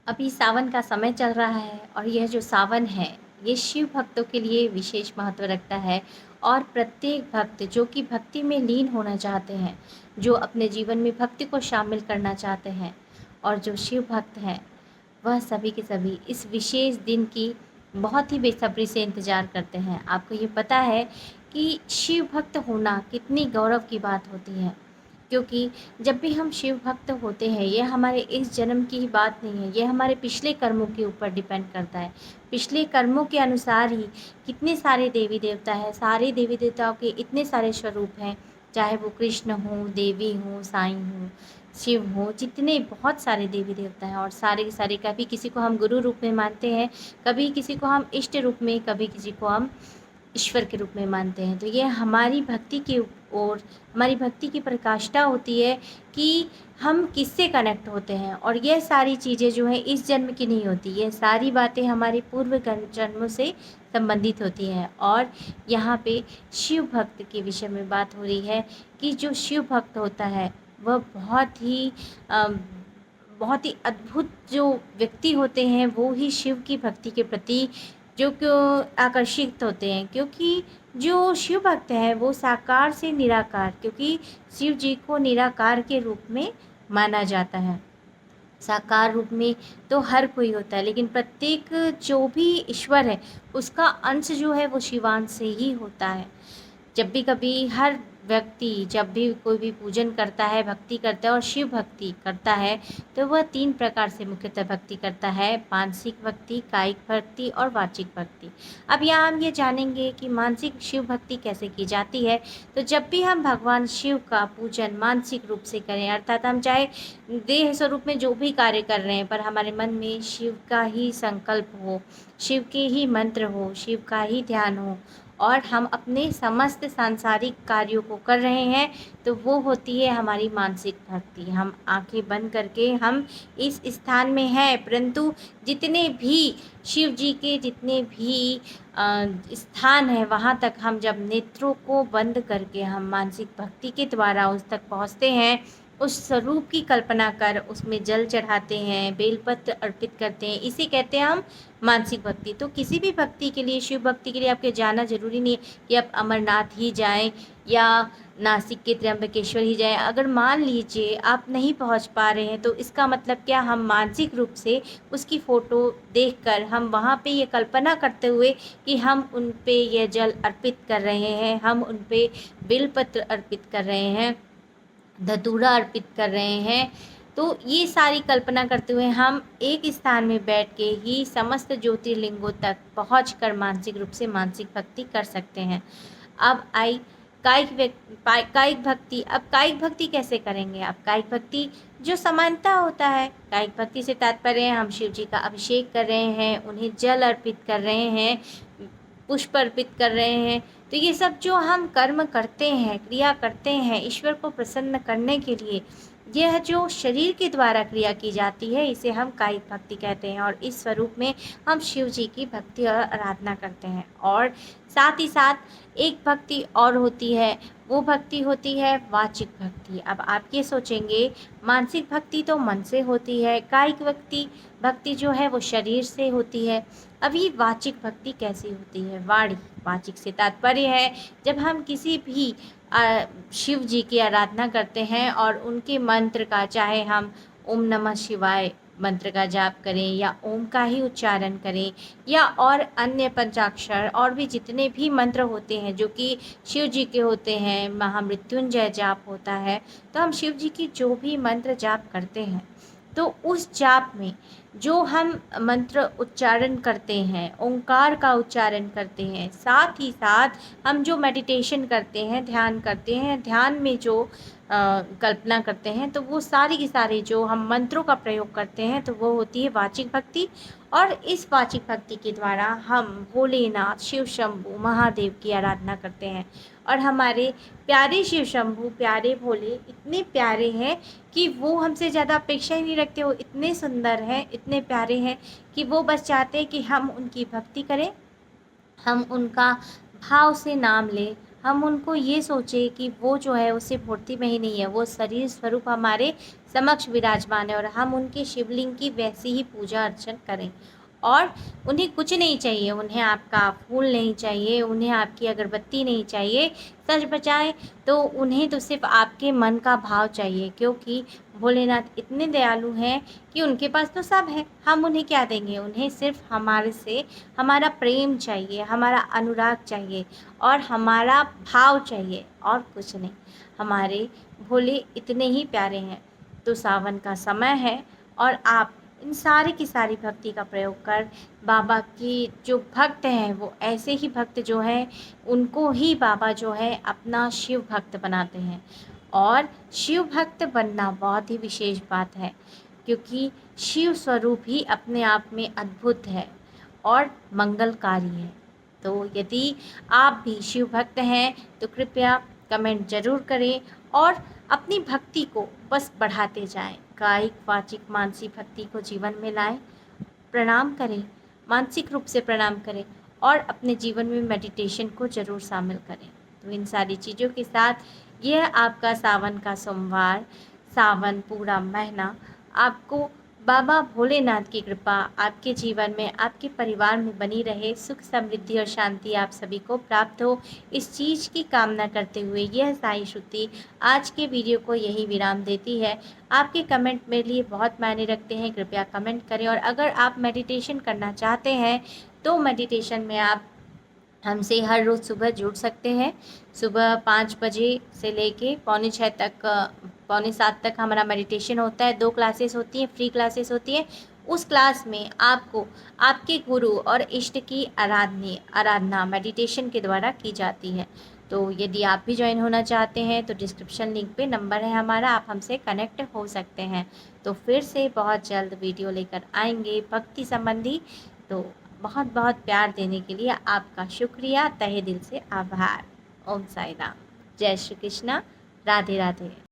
अभी सावन का समय चल रहा है और यह जो सावन है, ये शिव भक्तों के लिए विशेष महत्व रखता है। और प्रत्येक भक्त जो कि भक्ति में लीन होना चाहते हैं, जो अपने जीवन में भक्ति को शामिल करना चाहते हैं और जो शिव भक्त हैं, वह सभी के सभी इस विशेष दिन की बहुत ही बेसब्री से इंतज़ार करते हैं। आपको ये पता है कि शिव भक्त होना कितनी गौरव की बात होती है, क्योंकि जब भी हम शिव भक्त होते हैं, ये हमारे इस जन्म की ही बात नहीं है, ये हमारे पिछले कर्मों के ऊपर डिपेंड करता है। पिछले कर्मों के अनुसार ही कितने सारे देवी देवता हैं, सारे देवी देवताओं के इतने सारे स्वरूप हैं, चाहे वो कृष्ण हों, देवी हों, साईं हों, शिव हों, जितने बहुत सारे देवी देवता हैं। और सारे के सारे, कभी किसी को हम गुरु रूप में मानते हैं, कभी किसी को हम इष्ट रूप में, कभी किसी को हम ईश्वर के रूप में मानते हैं। तो ये हमारी भक्ति की ओर, हमारी भक्ति की प्रकाष्ठा होती है कि हम किससे कनेक्ट होते हैं। और ये सारी चीज़ें जो हैं इस जन्म की नहीं होती, ये सारी बातें हमारे पूर्व जन्मों से संबंधित होती हैं। और यहाँ पे शिव भक्त के विषय में बात हो रही है कि जो शिव भक्त होता है वह अ, बहुत ही अद्भुत जो व्यक्ति होते हैं, वो ही शिव की भक्ति के प्रति जो क्यों आकर्षित होते हैं। क्योंकि जो शिव भक्त है वो साकार से निराकार, क्योंकि शिव जी को निराकार के रूप में माना जाता है। साकार रूप में तो हर कोई होता है, लेकिन प्रत्येक जो भी ईश्वर है उसका अंश जो है वो शिवांश से ही होता है। जब भी कभी हर व्यक्ति जब भी कोई भी पूजन करता है, भक्ति करता है और शिव भक्ति करता है, तो वह 3 प्रकार से मुख्यतः भक्ति करता है: मानसिक भक्ति, कायिक भक्ति और वाचिक भक्ति। अब यहाँ हम ये जानेंगे कि मानसिक शिव भक्ति कैसे की जाती है। तो जब भी हम भगवान शिव का पूजन मानसिक रूप से करें, अर्थात हम चाहे देह स्वरूप में जो भी कार्य कर रहे हैं, पर हमारे मन में शिव का ही संकल्प हो, शिव के ही मंत्र हो, शिव का ही ध्यान हो, और हम अपने समस्त सांसारिक कार्यों को कर रहे हैं, तो वो होती है हमारी मानसिक भक्ति। हम आंखें बंद करके हम इस स्थान में हैं, परंतु जितने भी शिव जी के जितने भी स्थान हैं, वहाँ तक हम जब नेत्रों को बंद करके हम मानसिक भक्ति के द्वारा उस तक पहुँचते हैं, उस स्वरूप की कल्पना कर उसमें जल चढ़ाते हैं, बेलपत्र अर्पित करते हैं, इसे कहते हैं हम मानसिक भक्ति। तो किसी भी भक्ति के लिए, शिव भक्ति के लिए आपके जाना ज़रूरी नहीं है कि आप अमरनाथ ही जाएं या नासिक के त्र्यंबकेश्वर ही जाएं। अगर मान लीजिए आप नहीं पहुंच पा रहे हैं, तो इसका मतलब क्या, हम मानसिक रूप से उसकी फ़ोटो देखकर हम वहां पे ये कल्पना करते हुए कि हम उन पे ये जल अर्पित कर रहे हैं, हम उन पे बेलपत्र अर्पित कर रहे हैं, धतूरा अर्पित कर रहे हैं, तो ये सारी कल्पना करते हुए हम एक स्थान में बैठ के ही समस्त ज्योतिर्लिंगों तक पहुंचकर मानसिक रूप से मानसिक भक्ति कर सकते हैं। अब आई कायिक भक्ति। अब कायिक भक्ति कैसे करेंगे? अब कायिक भक्ति जो समानता होता है, कायिक भक्ति से तात्पर्य हम शिव जी का अभिषेक कर रहे हैं, उन्हें जल अर्पित कर रहे हैं, पुष्प अर्पित कर रहे हैं। तो ये सब जो हम कर्म करते हैं, क्रिया करते हैं ईश्वर को प्रसन्न करने के लिए, यह जो शरीर के द्वारा क्रिया की जाती है, इसे हम कायिक भक्ति कहते हैं। और इस स्वरूप में हम शिव जी की भक्ति और आराधना करते हैं। और साथ ही साथ एक भक्ति और होती है, वो भक्ति होती है वाचिक भक्ति। अब आप ये सोचेंगे, मानसिक भक्ति तो मन से होती है, कायिक भक्ति जो है वो शरीर से होती है। अभी वाचिक भक्ति कैसी होती है? वाणी, वाचिक से तात्पर्य है जब हम किसी भी शिव जी की आराधना करते हैं और उनके मंत्र का, चाहे हम ओम नमः शिवाय मंत्र का जाप करें या ओम का ही उच्चारण करें, या और अन्य पंचाक्षर और भी जितने भी मंत्र होते हैं जो कि शिव जी के होते हैं, महामृत्युंजय जाप होता है, तो हम शिव जी की जो भी मंत्र जाप करते हैं, तो उस जाप में जो हम मंत्र उच्चारण करते हैं, ओंकार का उच्चारण करते हैं, साथ ही साथ हम जो मेडिटेशन करते हैं, ध्यान करते हैं, ध्यान में जो कल्पना करते हैं, तो वो सारी की सारी जो हम मंत्रों का प्रयोग करते हैं, तो वो होती है वाचिक भक्ति। और इस वाचिक भक्ति के द्वारा हम भोलेनाथ, शिव शंभू, महादेव की आराधना करते हैं। और हमारे प्यारे शिव शंभू, प्यारे भोले इतने प्यारे हैं कि वो हमसे ज़्यादा अपेक्षा ही नहीं रखते। वो इतने सुंदर हैं, इतने प्यारे हैं कि वो बस चाहते हैं कि हम उनकी भक्ति करें, हम उनका भाव से नाम लें, हम उनको ये सोचें कि वो जो है वो सिर्फ मूर्ति में ही नहीं है, वो शरीर स्वरूप हमारे समक्ष विराजमान है और हम उनके शिवलिंग की वैसी ही पूजा अर्चन करें। और उन्हें कुछ नहीं चाहिए, उन्हें आपका फूल नहीं चाहिए, उन्हें आपकी अगरबत्ती नहीं चाहिए, सच बचाएं तो उन्हें तो सिर्फ आपके मन का भाव चाहिए, क्योंकि भोलेनाथ इतने दयालु हैं कि उनके पास तो सब है। हम उन्हें क्या देंगे? उन्हें सिर्फ हमारे से हमारा प्रेम चाहिए, हमारा अनुराग चाहिए और हमारा भाव चाहिए और कुछ नहीं। हमारे भोले इतने ही प्यारे हैं। तो सावन का समय है और आप इन सारी की सारी भक्ति का प्रयोग कर बाबा की जो भक्त हैं, वो ऐसे ही भक्त जो हैं उनको ही बाबा जो है अपना शिव भक्त बनाते हैं। और शिव भक्त बनना बहुत ही विशेष बात है, क्योंकि शिव स्वरूप ही अपने आप में अद्भुत है और मंगलकारी है। तो यदि आप भी शिव भक्त हैं तो कृपया कमेंट ज़रूर करें और अपनी भक्ति को बस बढ़ाते जाएं। कायिक, वाचिक, मानसिक भक्ति को जीवन में लाएं। प्रणाम करें, मानसिक रूप से प्रणाम करें और अपने जीवन में मेडिटेशन को ज़रूर शामिल करें। तो इन सारी चीज़ों के साथ यह आपका सावन का सोमवार, सावन पूरा महीना आपको बाबा भोलेनाथ की कृपा आपके जीवन में, आपके परिवार में बनी रहे। सुख, समृद्धि और शांति आप सभी को प्राप्त हो, इस चीज़ की कामना करते हुए यह साई श्रुति आज के वीडियो को यही विराम देती है। आपके कमेंट मेरे लिए बहुत मायने रखते हैं, कृपया कमेंट करें। और अगर आप मेडिटेशन करना चाहते हैं तो मेडिटेशन में आप हमसे हर रोज़ सुबह जुड़ सकते हैं। सुबह 5 बजे से लेके पौने 6 तक, पौने 7 तक हमारा मेडिटेशन होता है। 2 क्लासेस होती हैं, फ्री क्लासेस होती हैं। उस क्लास में आपको आपके गुरु और इष्ट की आराधना मेडिटेशन के द्वारा की जाती है। तो यदि आप भी ज्वाइन होना चाहते हैं तो डिस्क्रिप्शन लिंक पे नंबर है हमारा, आप हमसे कनेक्ट हो सकते हैं। तो फिर से बहुत जल्द वीडियो लेकर आएंगे भक्ति संबंधी। तो बहुत बहुत प्यार देने के लिए आपका शुक्रिया, तहे दिल से आभार। ओम साई राम, जय श्री कृष्णा, राधे राधे।